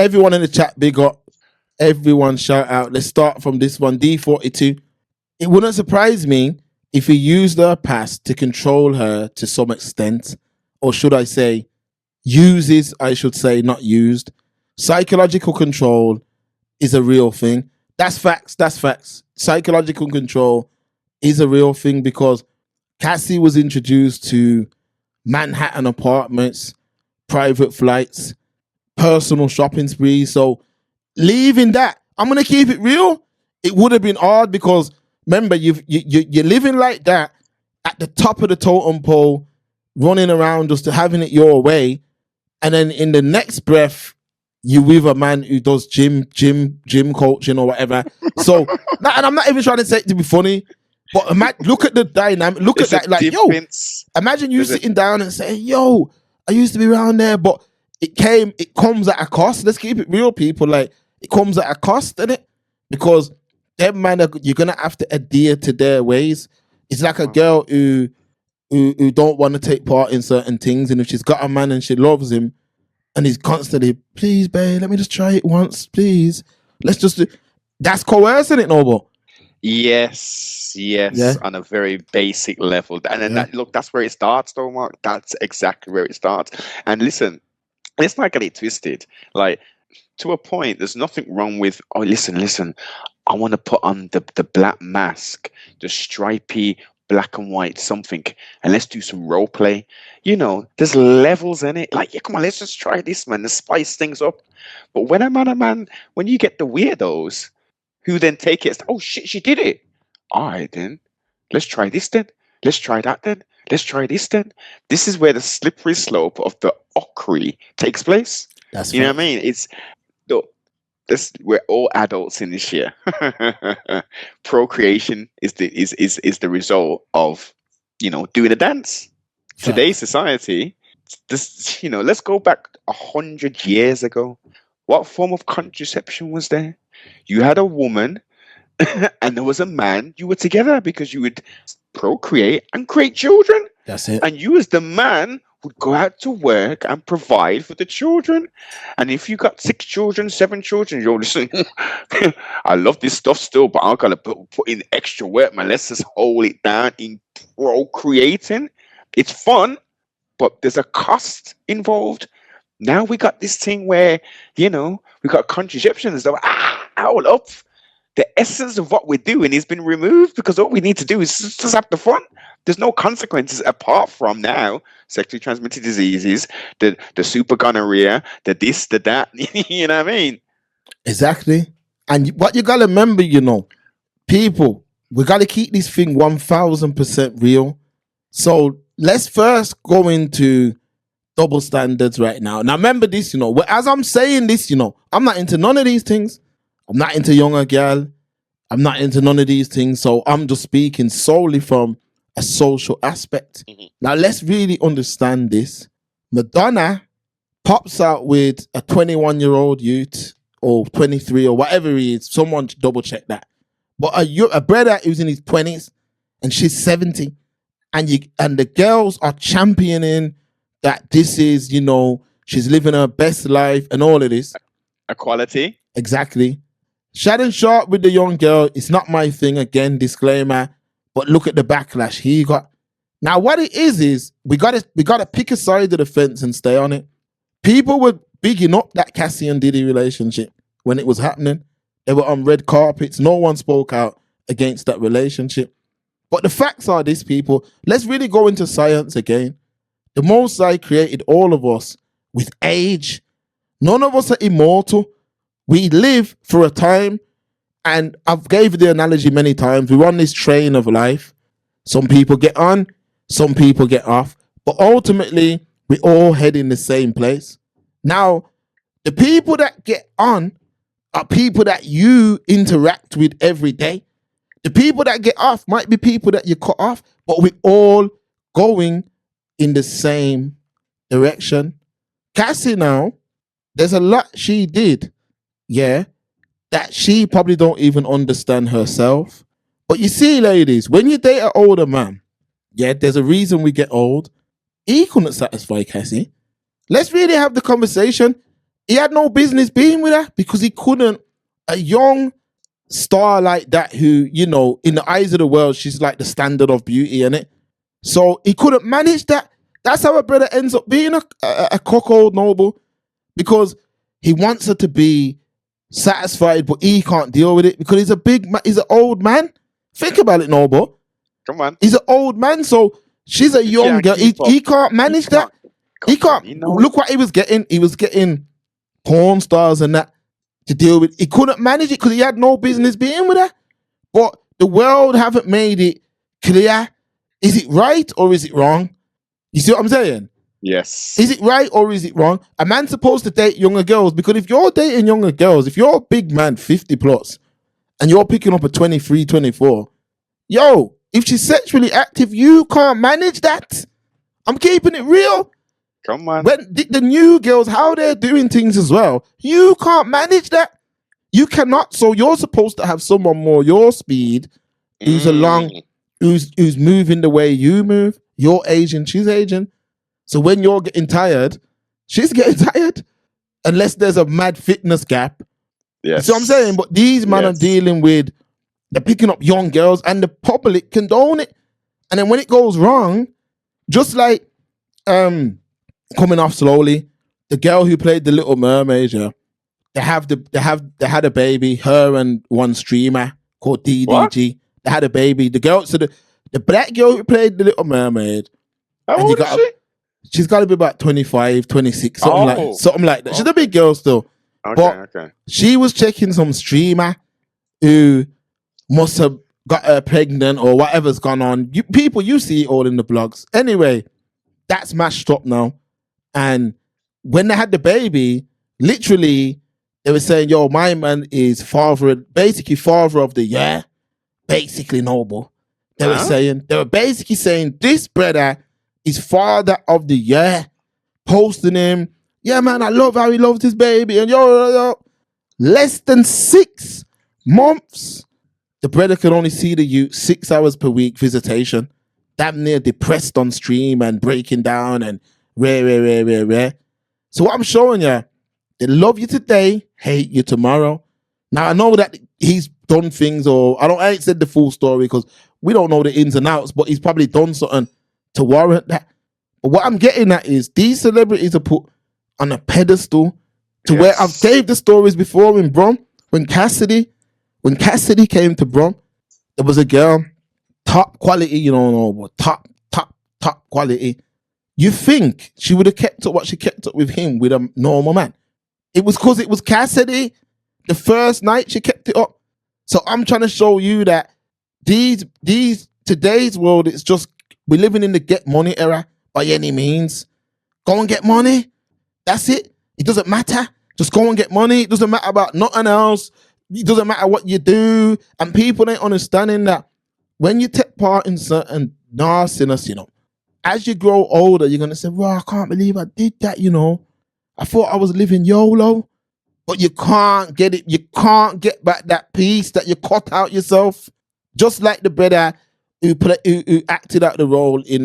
everyone in the chat, big up. Everyone shout out. Let's start from this one. D42. It wouldn't surprise me if he used her past to control her to some extent. Or should I say, uses, I should say, not used. Psychological control is a real thing. That's facts. That's facts. Psychological control is a real thing because Cassie was introduced to Manhattan apartments, private flights, personal shopping sprees. So leaving that, I'm going to keep it real. It would have been hard because remember, you're living like that at the top of the totem pole, running around just having it your way. And then in the next breath, you with a man who does gym coaching or whatever. So, and I'm not even trying to say it to be funny, but look at the dynamic. Look at that. Like, difference. Yo, imagine you sitting down and saying, yo, I used to be around there, but it comes at a cost. Let's keep it real, people. Like, it comes at a cost, innit? Because them man, you're going to have to adhere to their ways. It's like a girl who don't want to take part in certain things, and if she's got a man and she loves him, and he's constantly, please, babe, let me just try it once, please. Let's just do. That's coercing it, Noble. Yes, yeah. On a very basic level. And then that's where it starts, though, Mark. That's exactly where it starts. And listen, let's not get it twisted. Like, to a point, there's nothing wrong with, oh, listen, I want to put on the black mask, the stripy black and white something, and let's do some role play. You know, there's levels in it. Like, yeah, come on, let's just try this, man, to spice things up. But when when you get the weirdos who then take it, oh shit, she did it. All right, then let's try this then. Let's try that then. Let's try this then. This is where the slippery slope of the ockery takes place. That's you know what I mean? It's we're all adults in this year. Procreation is the result of, doing a dance. Today's society, this, let's go back 100 years ago. What form of contraception was there? You had a woman and there was a man. You were together because you would procreate and create children. That's it. And you as the man would go out to work and provide for the children. And if you got 6 children, 7 children, you're listening, I love this stuff still, but I'm going to put in extra work, man. Let's just hold it down in procreating. It's fun, but there's a cost involved. Now we got this thing where, we got contraceptions. Hold up. The essence of what we're doing has been removed because all we need to do is just have the fun. There's no consequences apart from now sexually transmitted diseases, the super gonorrhea, the this, the that. You know what I mean? Exactly. And what you gotta remember, people, we gotta keep this thing 1000% real. So let's first go into double standards right now. Now remember this, as I'm saying this, I'm not into none of these things. I'm not into younger girl. I'm not into none of these things. So I'm just speaking solely from a social aspect. Mm-hmm. Now let's really understand this. Madonna pops out with a 21-year-old youth or 23 or whatever he is. Someone double check that. But a brother who's in his 20s and she's 70, and the girls are championing that this is, she's living her best life and all of this. Equality. Exactly. Shannon Sharp with the young girl, it's not my thing, again, disclaimer, but look at the backlash he got. Now what it is we gotta pick a side of the fence and stay on it. People were bigging up that Cassie and Diddy relationship when it was happening. They were on red carpets. No one spoke out against that relationship. But the facts are this, people. Let's really go into science again. The Most High created all of us with age. None of us are immortal. We live for a time, and I've gave the analogy many times. We're on this train of life. Some people get on, some people get off, but ultimately, we all head in the same place. Now, the people that get on are people that you interact with every day. The people that get off might be people that you cut off, but we're all going in the same direction. Cassie now, there's a lot she did, that she probably don't even understand herself. But you see, ladies, when you date an older man, there's a reason we get old. He couldn't satisfy Cassie. Let's really have the conversation. he had no business being with her because he couldn't. A young star like that who, you know, in the eyes of the world, she's like the standard of beauty, innit? So he couldn't manage that. That's how a brother ends up being a cuckold, Noble, because he wants her to be satisfied, but he can't deal with it because he's an old man. Think about it, Noble. Come on. He's an old man, so she's a young girl. He can't manage that. He can't. Look what he was getting. He was getting porn stars and that to deal with. He couldn't manage it because he had no business being with her. But the world haven't made it clear. Is it right or is it wrong? You see what I'm saying? Yes. Is it right or is it wrong? A man's supposed to date younger girls because if you're dating younger girls, if you're a big man, 50 plus, and you're picking up a 23, 24, yo, if she's sexually active, you can't manage that. I'm keeping it real. Come on. When the new girls, how they're doing things as well, you can't manage that. You cannot. So you're supposed to have someone more your speed, who's who's moving the way you move. You're aging, she's aging. So when you're getting tired, she's getting tired. Unless there's a mad fitness gap. Yes. So I'm saying, but these men are dealing with, they're picking up young girls and the public condone it. And then when it goes wrong, just like coming off slowly, the girl who played the Little Mermaid, yeah, they had a baby, her and one streamer called DDG. What? They had a baby. The girl, so the black girl who played the Little Mermaid. How old is she? She's got to be about 25, 26, something like that. She's a big girl still. Okay. She was checking some streamer who must have got her pregnant or whatever's gone on. You see it all in the blogs. Anyway, that's mashed up now. And when they had the baby, literally, they were saying, yo, my man is basically father of the year. Basically, Noble. They were basically saying, this brother is father of the year. Posting him, yeah, man, I love how he loves his baby. And yo. Less than 6 months, the brother could only see the youth 6 hours per week visitation. Damn near depressed on stream and breaking down and rare. So what I'm showing you, they love you today, hate you tomorrow. Now I know that he's done things, or I ain't said the full story because we don't know the ins and outs, but he's probably done something to warrant that. But what I'm getting at is these celebrities are put on a pedestal to where I've gave the stories before in Brum. When Cassidy came to Brum, there was a girl, top quality, you know, top quality. You think she would have kept up what she kept up with him with a normal man? It was because it was Cassidy. The first night she kept it up. So I'm trying to show you that today's world, it's just, we're living in the get money era by any means. Go and get money. That's it. It doesn't matter. Just go and get money. It doesn't matter about nothing else. It doesn't matter what you do. And people ain't understanding that when you take part in certain nastiness, you know, as you grow older, you're going to say, well, I can't believe I did that, you know. I thought I was living YOLO. But you can't get it. You can't get back that piece that you cut out yourself. Just like the brother who acted out the role in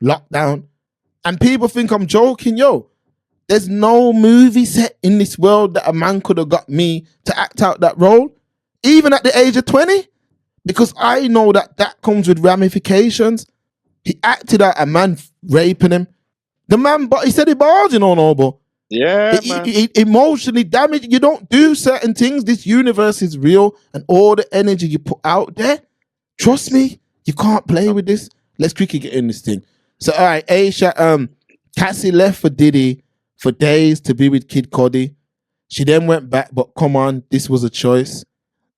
Lockdown. And people think I'm joking. Yo, there's no movie set in this world that a man could have got me to act out that role, even at the age of 20, because I know that comes with ramifications. He acted out a man raping him. The man, but he said he barred, you know, Noble. Yeah, man. He emotionally damaged. You don't do certain things. This universe is real, and all the energy you put out there, trust me, you can't play with this. Let's quickly get in this thing. So, all right, Aisha, Cassie left for Diddy for days to be with Kid Cudi. She then went back, but come on, this was a choice.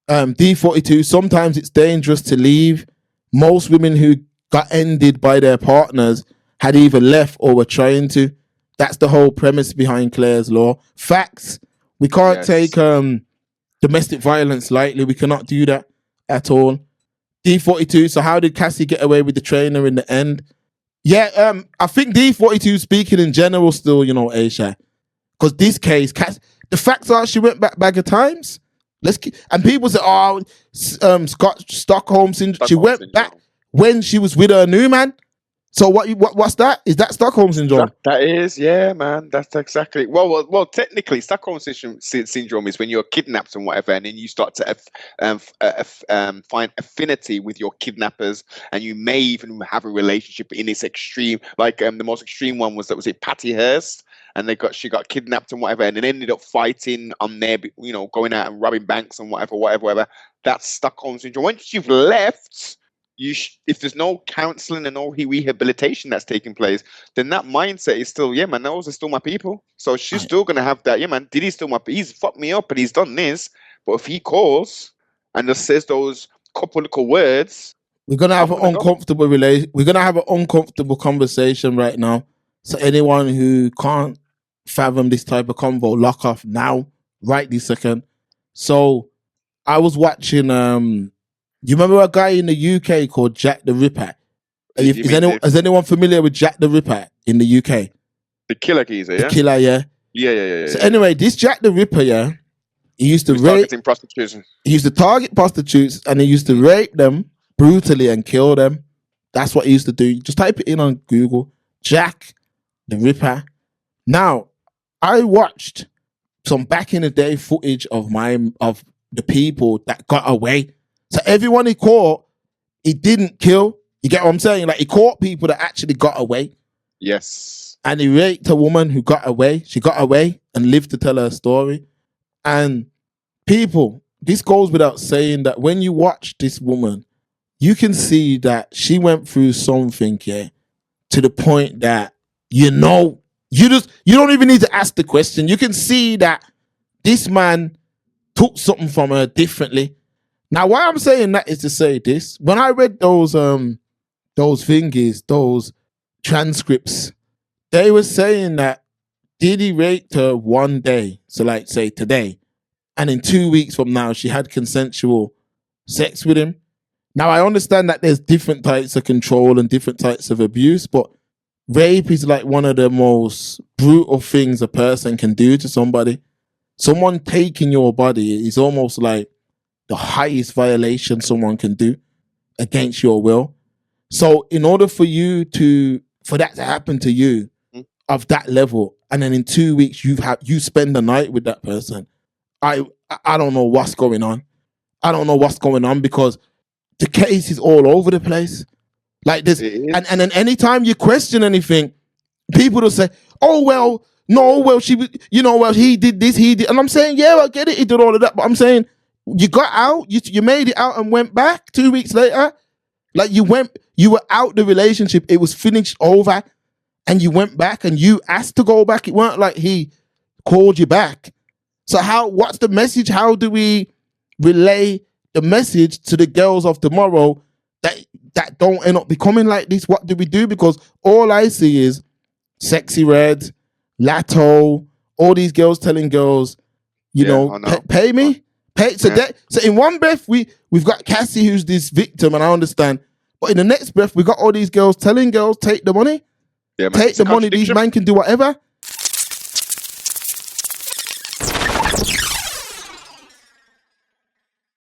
D42, sometimes it's dangerous to leave. Most women who got ended by their partners had either left or were trying to. That's the whole premise behind Claire's Law. Facts. We can't take domestic violence lightly. We cannot do that at all. D42, so how did Cassie get away with the trainer in the end? Yeah, I think D42 speaking in general still, you know, Aisha. Because this case, the facts are she went back bag of times. And people say, oh, Stockholm syndrome. She went back when she was with her new man. So what's that? Is that Stockholm syndrome? That is, yeah, man. That's exactly. Well. Technically, Stockholm syndrome is when you're kidnapped and whatever, and then you start to find affinity with your kidnappers, and you may even have a relationship in this extreme. Like the most extreme one was Patty Hearst, and she got kidnapped and whatever, and then ended up fighting on there, going out and robbing banks and whatever. That's Stockholm syndrome. Once you've left. If there's no counseling and no rehabilitation that's taking place, then that mindset is still, yeah, man, those are still my people. So she's still gonna have that, yeah, man. Diddy's still he's fucked me up and he's done this. But if he calls and just says those couple little words, we're gonna have an uncomfortable We're gonna have an uncomfortable conversation right now. So anyone who can't fathom this type of convo, lock off now, right this second. So I was watching. You remember a guy in the UK called Jack the Ripper? Is anyone familiar with Jack the Ripper in the UK? The killer geezer, yeah? The killer, yeah? Yeah. So anyway, this Jack the Ripper, yeah, he used to targeting prostitutes. He used to target prostitutes and he used to rape them brutally and kill them. That's what he used to do. Just type it in on Google. Jack the Ripper. Now, I watched some back in the day footage of the people that got away. So everyone he caught, he didn't kill. You get what I'm saying? Like he caught people that actually got away. Yes. And he raped a woman who got away. She got away and lived to tell her story. And people, this goes without saying that when you watch this woman, you can see that she went through something, yeah, to the point that, you don't even need to ask the question. You can see that this man took something from her differently. Now, why I'm saying that is to say this. When I read those transcripts, they were saying that Diddy raped her one day, so like say today, and in 2 weeks from now, she had consensual sex with him. Now, I understand that there's different types of control and different types of abuse, but rape is like one of the most brutal things a person can do to somebody. Someone taking your body is almost like the highest violation someone can do against your will. So in order for that to happen to you of that level, and then in 2 weeks you spend the night with that person, I don't know what's going on. I don't know what's going on because the case is all over the place. Like this, and then anytime you question anything, people will say, "Oh well, no, well she, he did this, he did," and I'm saying, "Yeah, I get it, he did all of that," but I'm saying, you got out, you made it out and went back 2 weeks later. Like you were out the relationship, it was finished over, and you went back and you asked to go back. It weren't like he called you back. So what's the message? How do we relay the message to the girls of tomorrow that don't end up becoming like this? What do we do? Because all I see is Sexy Red, Lato, all these girls telling girls, pay me. So in one breath we've got Cassie who's this victim, and I understand, but in the next breath we got all these girls telling girls take the money, take the money. These men can do whatever.